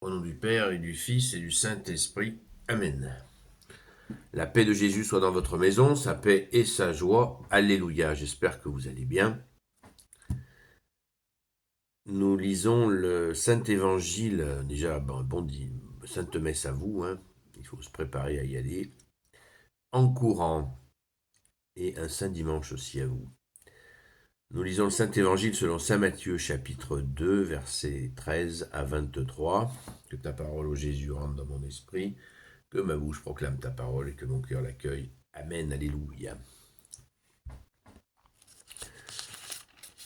Au nom du Père et du Fils et du Saint-Esprit. Amen. La paix de Jésus soit dans votre maison, sa paix et sa joie. Alléluia. J'espère que vous allez bien. Nous lisons le Saint-Évangile, déjà, Sainte Messe à vous, hein. Il faut se préparer à y aller, en courant, et un Saint Dimanche aussi à vous. Nous lisons le Saint-Évangile selon Saint Matthieu, chapitre 2, versets 13 à 23. Que ta parole, ô Jésus, rentre dans mon esprit. Que ma bouche proclame ta parole et que mon cœur l'accueille. Amen, alléluia.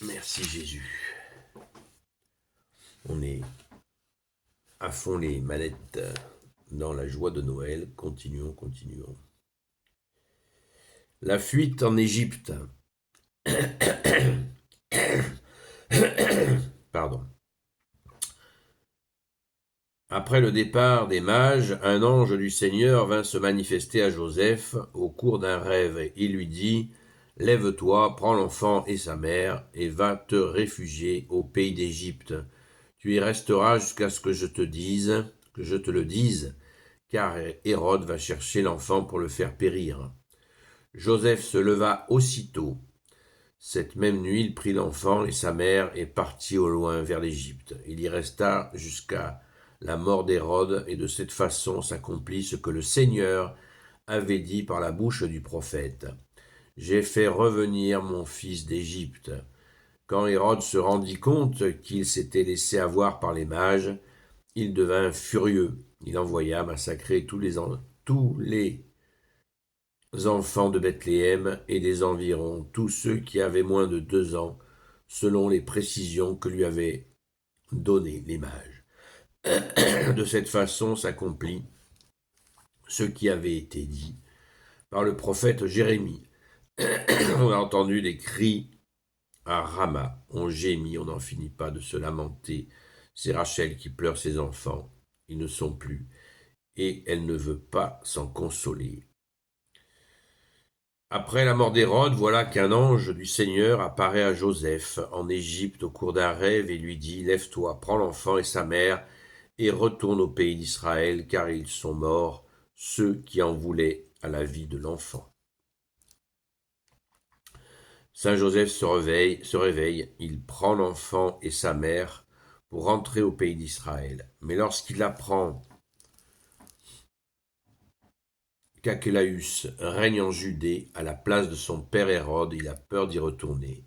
Merci Jésus. On est à fond les manettes dans la joie de Noël. Continuons. La fuite en Égypte. Pardon. Après le départ des mages, un ange du Seigneur vint se manifester à Joseph au cours d'un rêve. Il lui dit « Lève-toi, prends l'enfant et sa mère, et va te réfugier au pays d'Égypte. Tu y resteras jusqu'à ce que je te le dise, car Hérode va chercher l'enfant pour le faire périr. » Joseph se leva aussitôt. Cette même nuit, il prit l'enfant et sa mère et partit au loin vers l'Égypte. Il y resta jusqu'à la mort d'Hérode, et de cette façon s'accomplit ce que le Seigneur avait dit par la bouche du prophète. « J'ai fait revenir mon fils d'Égypte. » Quand Hérode se rendit compte qu'il s'était laissé avoir par les mages, il devint furieux. Il envoya massacrer tous les enfants de Bethléem et des environs, tous ceux qui avaient moins de 2 ans, selon les précisions que lui avaient données les mages. De cette façon s'accomplit ce qui avait été dit par le prophète Jérémie. On a entendu des cris à Rama, on gémit, on n'en finit pas de se lamenter. C'est Rachel qui pleure ses enfants, ils ne sont plus, et elle ne veut pas s'en consoler. Après la mort d'Hérode, voilà qu'un ange du Seigneur apparaît à Joseph en Égypte au cours d'un rêve et lui dit « Lève-toi, prends l'enfant et sa mère et retourne au pays d'Israël, car ils sont morts, ceux qui en voulaient à la vie de l'enfant. » Saint Joseph se réveille, il prend l'enfant et sa mère pour rentrer au pays d'Israël. Mais lorsqu'il apprend qu'Archélaüs règne en Judée à la place de son père Hérode, il a peur d'y retourner.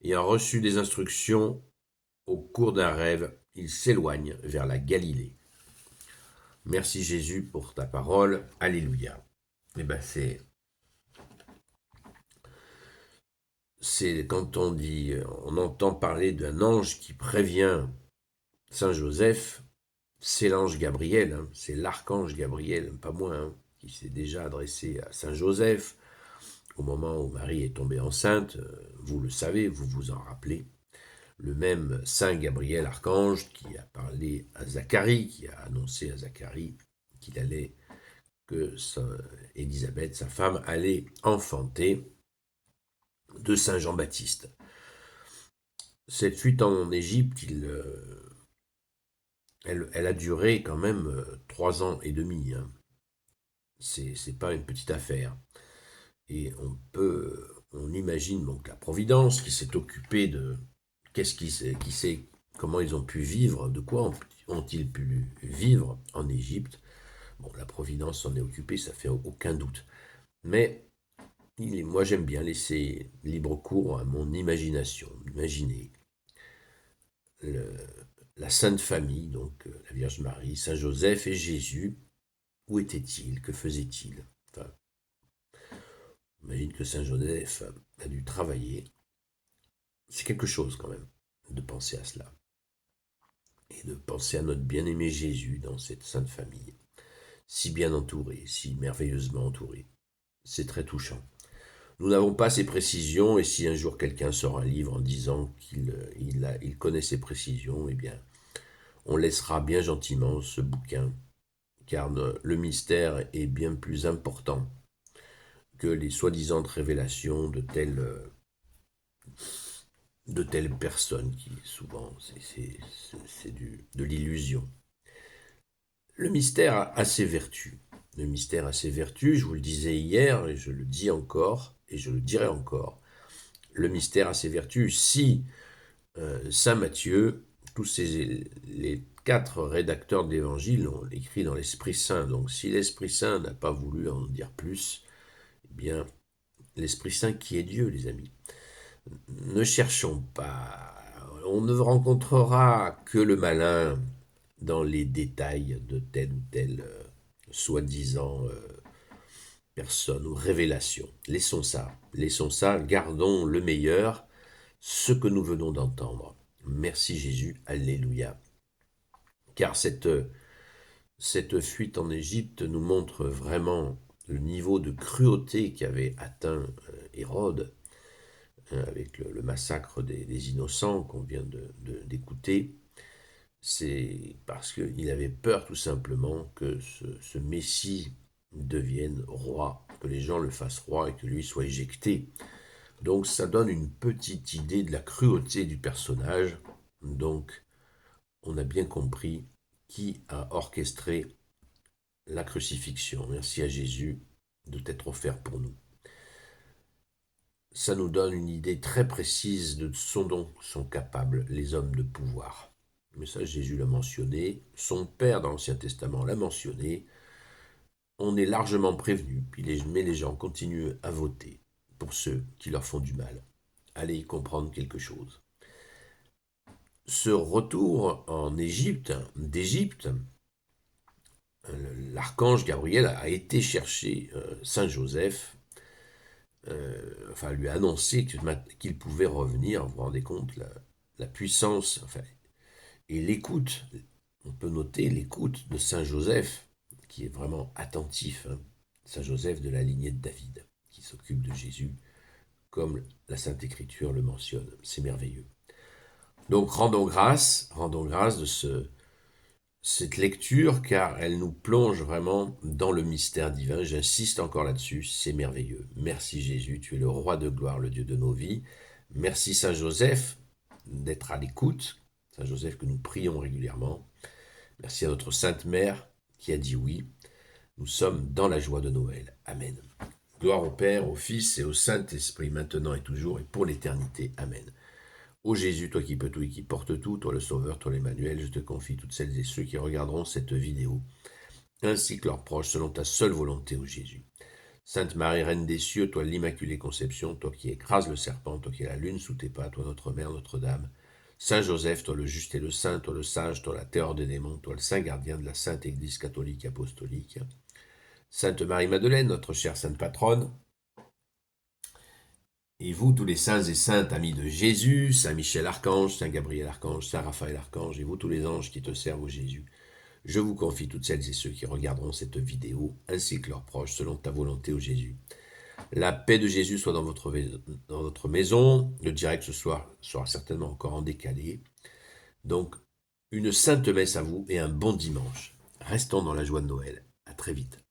Ayant reçu des instructions au cours d'un rêve, il s'éloigne vers la Galilée. Merci Jésus pour ta parole. Alléluia. Eh ben c'est quand on entend parler d'un ange qui prévient Saint Joseph, c'est l'ange Gabriel, hein, c'est l'archange Gabriel, pas moins, hein, qui s'est déjà adressé à Saint Joseph au moment où Marie est tombée enceinte. Vous le savez, vous vous en rappelez. Le même Saint Gabriel, archange, qui a parlé à Zacharie, qui a annoncé à Zacharie que Élisabeth, sa femme, allait enfanter de Saint Jean-Baptiste. Cette fuite en Égypte, elle a duré quand même 3 ans et demi. Hein. C'est pas une petite affaire. Et on imagine donc la Providence qui s'est occupée de comment ils ont pu vivre, de quoi ont-ils pu vivre en Égypte. Bon, la Providence s'en est occupée, ça fait aucun doute. Mais moi j'aime bien laisser libre cours à mon imagination. Imaginez la Sainte Famille, donc la Vierge Marie, Saint Joseph et Jésus. Où étaient-ils? Que faisaient-ils? Enfin, imagine que Saint Joseph a dû travailler. C'est quelque chose quand même de penser à cela. Et de penser à notre bien-aimé Jésus dans cette Sainte Famille. Si bien entouré, si merveilleusement entouré. C'est très touchant. Nous n'avons pas ces précisions, et si un jour quelqu'un sort un livre en disant qu'il connaît ces précisions, eh bien, on laissera bien gentiment ce bouquin, car le mystère est bien plus important que les soi-disant révélations de telles personnes qui, souvent, c'est de l'illusion. Le mystère a ses vertus. Le mystère a ses vertus, je vous le disais hier, et je le dis encore, et je le dirai encore. Le mystère a ses vertus. Si Saint Matthieu, les 4 rédacteurs de l'Évangile l'ont écrit dans l'Esprit Saint, donc si l'Esprit Saint n'a pas voulu en dire plus, eh bien, l'Esprit Saint qui est Dieu, les amis. Ne cherchons pas, on ne rencontrera que le malin dans les détails de telle ou telle soi-disant personne ou révélation. Laissons ça, gardons le meilleur, ce que nous venons d'entendre. Merci Jésus, alléluia. Car cette fuite en Égypte nous montre vraiment le niveau de cruauté qu'avait atteint Hérode, avec le massacre des innocents qu'on vient d'écouter. C'est parce qu'il avait peur tout simplement que ce Messie devienne roi, que les gens le fassent roi et que lui soit éjecté. Donc ça donne une petite idée de la cruauté du personnage. Donc on a bien compris qui a orchestré la crucifixion. Merci à Jésus de t'être offert pour nous. Ça nous donne une idée très précise de ce dont sont capables les hommes de pouvoir. Mais ça, Jésus l'a mentionné, son Père dans l'Ancien Testament l'a mentionné. On est largement prévenu, mais les gens continuent à voter pour ceux qui leur font du mal. Allez y comprendre quelque chose. Ce retour en Égypte, d'Égypte, l'archange Gabriel a été chercher Saint Joseph, lui a annoncé qu'il pouvait revenir. Vous vous rendez compte, la puissance, et l'écoute, on peut noter l'écoute de Saint Joseph, qui est vraiment attentif, Saint Joseph de la lignée de David, qui s'occupe de Jésus, comme la Sainte Écriture le mentionne. C'est merveilleux. Donc rendons grâce de cette lecture, car elle nous plonge vraiment dans le mystère divin. J'insiste encore là-dessus, c'est merveilleux. Merci Jésus, tu es le roi de gloire, le Dieu de nos vies. Merci Saint Joseph d'être à l'écoute, Saint Joseph que nous prions régulièrement. Merci à notre Sainte Mère qui a dit oui. Nous sommes dans la joie de Noël. Amen. Gloire au Père, au Fils et au Saint-Esprit, maintenant et toujours et pour l'éternité. Amen. Ô Jésus, toi qui peux tout et qui portes tout, toi le Sauveur, toi l'Emmanuel, je te confie toutes celles et ceux qui regarderont cette vidéo, ainsi que leurs proches, selon ta seule volonté, ô Jésus. Sainte Marie, Reine des cieux, toi l'Immaculée Conception, toi qui écrases le serpent, toi qui as la lune sous tes pas, toi notre Mère, Notre-Dame. Saint Joseph, toi le juste et le saint, toi le sage, toi la terreur des démons, toi le saint gardien de la Sainte Église catholique apostolique. Sainte Marie-Madeleine, notre chère sainte patronne. Et vous, tous les saints et saintes amis de Jésus, Saint Michel Archange, Saint Gabriel Archange, Saint Raphaël Archange, et vous, tous les anges qui te servent, ô Jésus, je vous confie toutes celles et ceux qui regarderont cette vidéo, ainsi que leurs proches, selon ta volonté, ô Jésus. La paix de Jésus soit dans votre maison. Le direct ce soir sera certainement encore en décalé. Donc, une sainte messe à vous et un bon dimanche. Restons dans la joie de Noël. À très vite.